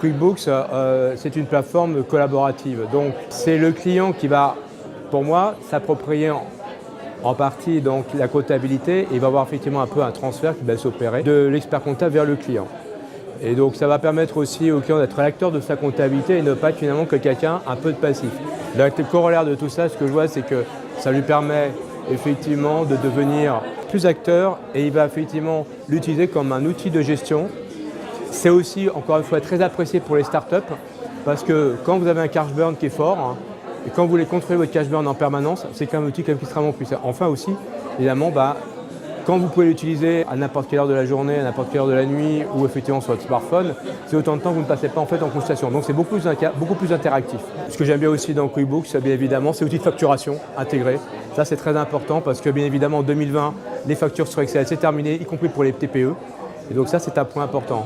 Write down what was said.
QuickBooks, c'est une plateforme collaborative. Donc, c'est le client qui va, pour moi, s'approprier en partie donc, la comptabilité et il va avoir effectivement un peu un transfert qui va s'opérer de l'expert comptable vers le client. Et donc, ça va permettre aussi au client d'être l'acteur de sa comptabilité et ne pas être finalement que quelqu'un un peu de passif. Le corollaire de tout ça, ce que je vois, c'est que ça lui permet effectivement de devenir plus acteur et il va effectivement l'utiliser comme un outil de gestion. C'est aussi, encore une fois, très apprécié pour les startups parce que quand vous avez un cash burn qui est fort et quand vous voulez contrôler votre cash burn en permanence, c'est quand même un outil extrêmement puissant. Enfin aussi, évidemment, quand vous pouvez l'utiliser à n'importe quelle heure de la journée, à n'importe quelle heure de la nuit ou effectivement sur votre smartphone, c'est autant de temps que vous ne passez pas en fait en consultation. Donc c'est beaucoup plus interactif. Ce que j'aime bien aussi dans QuickBooks, bien évidemment, c'est l'outil de facturation intégré. Ça c'est très important parce que bien évidemment en 2020, les factures sur Excel c'est terminé, y compris pour les TPE. Et donc ça c'est un point important.